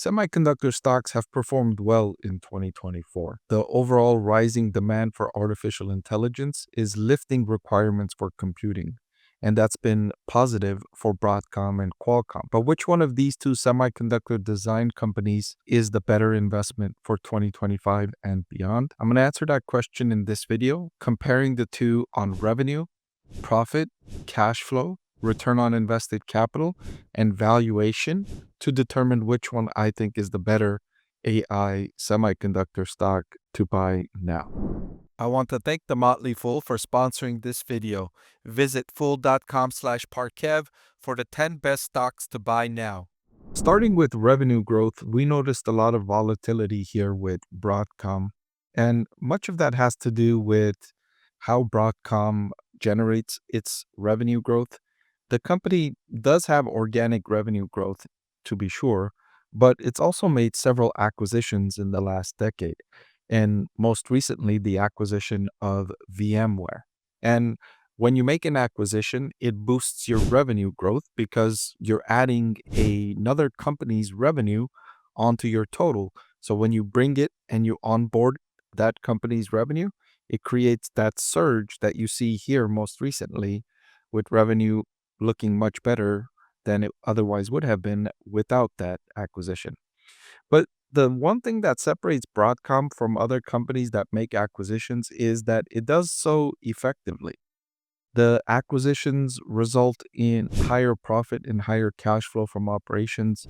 Semiconductor stocks have performed well in 2024. The overall rising demand for artificial intelligence is lifting requirements for computing, and that's been positive for Broadcom and Qualcomm. But which one of these two semiconductor design companies is the better investment for 2025 and beyond? I'm going to answer that question in this video, comparing the two on revenue, profit, cash flow, return on invested capital, and valuation to determine which one I think is the better AI semiconductor stock to buy now. I want to thank the Motley Fool for sponsoring this video. Visit fool.com/parkev for the 10 best stocks to buy now. Starting with revenue growth, we noticed a lot of volatility here with Broadcom, and much of that has to do with how Broadcom generates its revenue growth. The company does have organic revenue growth, to be sure, but it's also made several acquisitions in the last decade, and most recently, the acquisition of VMware. And when you make an acquisition, it boosts your revenue growth because you're adding another company's revenue onto your total. So when you bring it and you onboard that company's revenue, it creates that surge that you see here most recently, with revenue looking much better than it otherwise would have been without that acquisition. But the one thing that separates Broadcom from other companies that make acquisitions is that it does so effectively. The acquisitions result in higher profit and higher cash flow from operations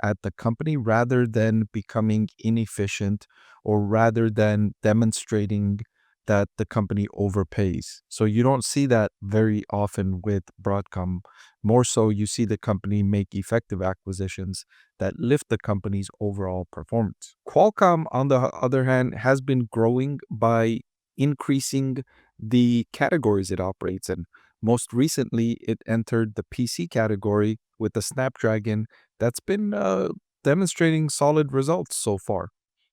at the company rather than becoming inefficient or rather than demonstrating that the company overpays. So you don't see that very often with Broadcom. More so, you see the company make effective acquisitions that lift the company's overall performance. Qualcomm, on the other hand, has been growing by increasing the categories it operates in. Most recently, it entered the PC category with the Snapdragon that's been demonstrating solid results so far.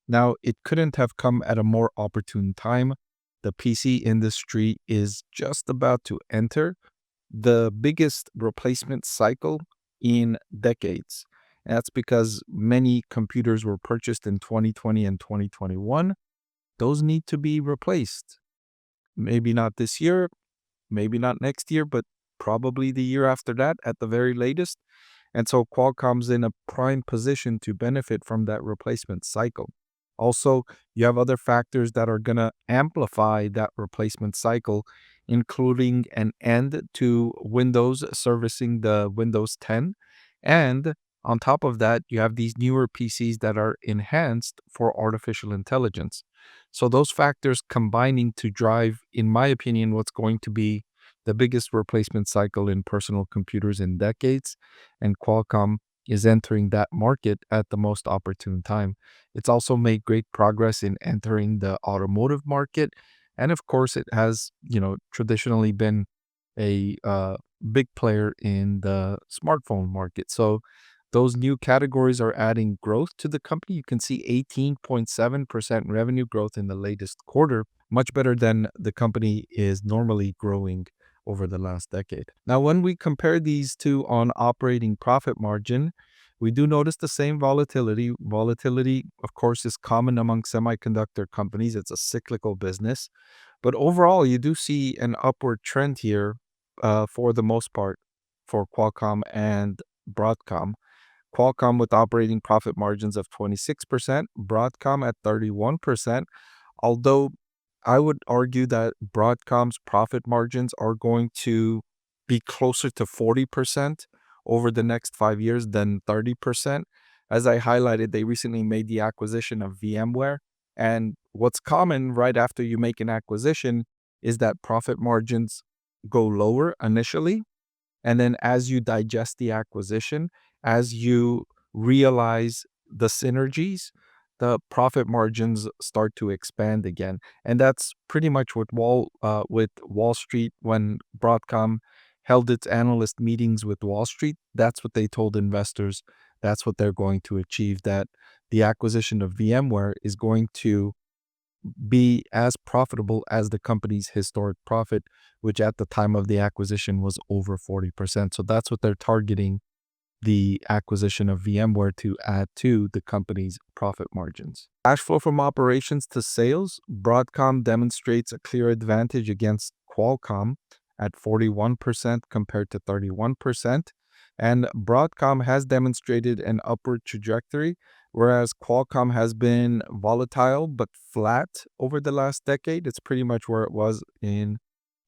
Now, it couldn't have come at a more opportune time. The PC industry is just about to enter the biggest replacement cycle in decades. And that's because many computers were purchased in 2020 and 2021. Those need to be replaced. Maybe not this year, maybe not next year, but probably the year after that at the very latest. And so Qualcomm's in a prime position to benefit from that replacement cycle. Also, you have other factors that are going to amplify that replacement cycle, including an end to Windows servicing the Windows 10. And on top of that, you have these newer PCs that are enhanced for artificial intelligence. So those factors combining to drive, in my opinion, what's going to be the biggest replacement cycle in personal computers in decades. And Qualcomm is entering that market at the most opportune time. It's also made great progress in entering the automotive market. And of course, it has, traditionally been a big player in the smartphone market. So those new categories are adding growth to the company. You can see 18.7% revenue growth in the latest quarter, much better than the company is normally growing over the last decade. Now, when we compare these two on operating profit margin, we do notice the same volatility. Volatility, of course, is common among semiconductor companies. It's a cyclical business. But overall, you do see an upward trend here for the most part for Qualcomm and Broadcom. Qualcomm with operating profit margins of 26%, Broadcom at 31%, although I would argue that Broadcom's profit margins are going to be closer to 40% over the next 5 years than 30%. As I highlighted, they recently made the acquisition of VMware. And what's common right after you make an acquisition is that profit margins go lower initially. And then as you digest the acquisition, as you realize the synergies, the profit margins start to expand again. And that's pretty much what with Wall Street, when Broadcom held its analyst meetings with Wall Street, that's what they told investors. That's what they're going to achieve, that the acquisition of VMware is going to be as profitable as the company's historic profit, which at the time of the acquisition was over 40%. So that's what they're targeting the acquisition of VMware to add to the company's profit margins. Cash flow from operations to sales, Broadcom demonstrates a clear advantage against Qualcomm at 41% compared to 31%. And Broadcom has demonstrated an upward trajectory, whereas Qualcomm has been volatile but flat over the last decade. It's pretty much where it was in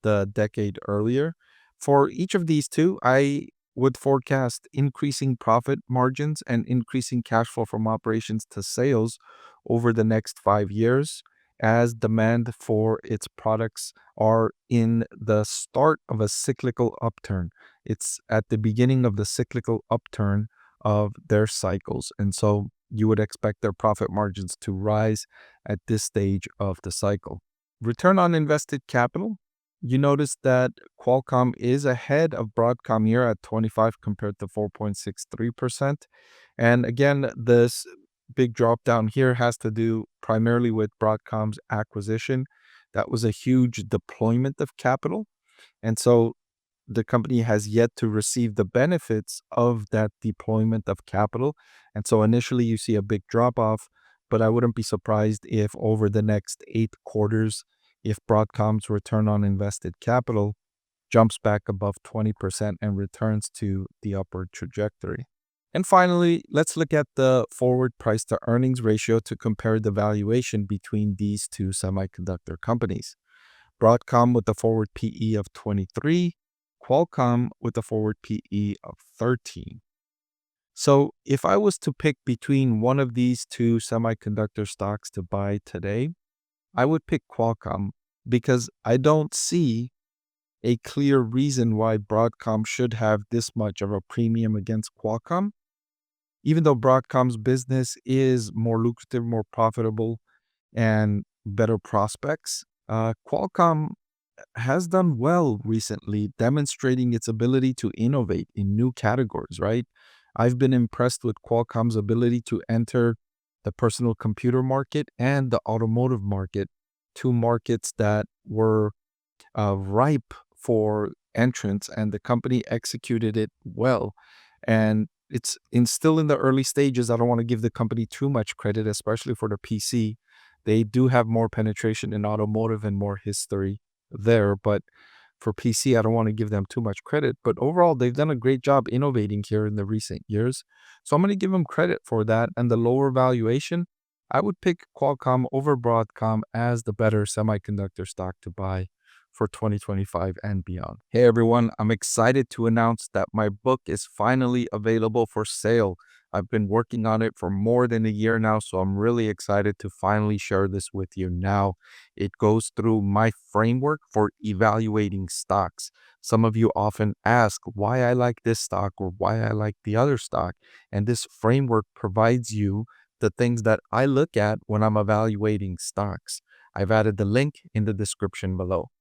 the decade earlier. For each of these two, I would forecast increasing profit margins and increasing cash flow from operations to sales over the next 5 years as demand for its products are in the start of a cyclical upturn. It's at the beginning of the cyclical upturn of their cycles. And so you would expect their profit margins to rise at this stage of the cycle. Return on invested capital. You notice that Qualcomm is ahead of Broadcom here at 25 compared to 4.63%. And again, this big drop down here has to do primarily with Broadcom's acquisition. That was a huge deployment of capital. And so the company has yet to receive the benefits of that deployment of capital. And so initially you see a big drop off, but I wouldn't be surprised if over the next 8 quarters, if Broadcom's return on invested capital jumps back above 20% and returns to the upward trajectory. And finally, let's look at the forward price to earnings ratio to compare the valuation between these two semiconductor companies. Broadcom with a forward PE of 23, Qualcomm with a forward PE of 13. So if I was to pick between one of these two semiconductor stocks to buy today, I would pick Qualcomm because I don't see a clear reason why Broadcom should have this much of a premium against Qualcomm. Even though Broadcom's business is more lucrative, more profitable, and better prospects, Qualcomm has done well recently, demonstrating its ability to innovate in new categories, right? I've been impressed with Qualcomm's ability to enter the personal computer market and the automotive market, two markets that were ripe for entrance, and the company executed it well. And still in the early stages. I don't want to give the company too much credit, especially for the PC. They do have more penetration in automotive and more history there, but for PC, I don't want to give them too much credit. But overall, they've done a great job innovating here in the recent years. So I'm going to give them credit for that. And the lower valuation, I would pick Qualcomm over Broadcom as the better semiconductor stock to buy for 2025 and beyond. Hey everyone, I'm excited to announce that my book is finally available for sale. I've been working on it for more than a year now, so I'm really excited to finally share this with you now. It goes through my framework for evaluating stocks. Some of you often ask why I like this stock or why I like the other stock, and this framework provides you the things that I look at when I'm evaluating stocks. I've added the link in the description below.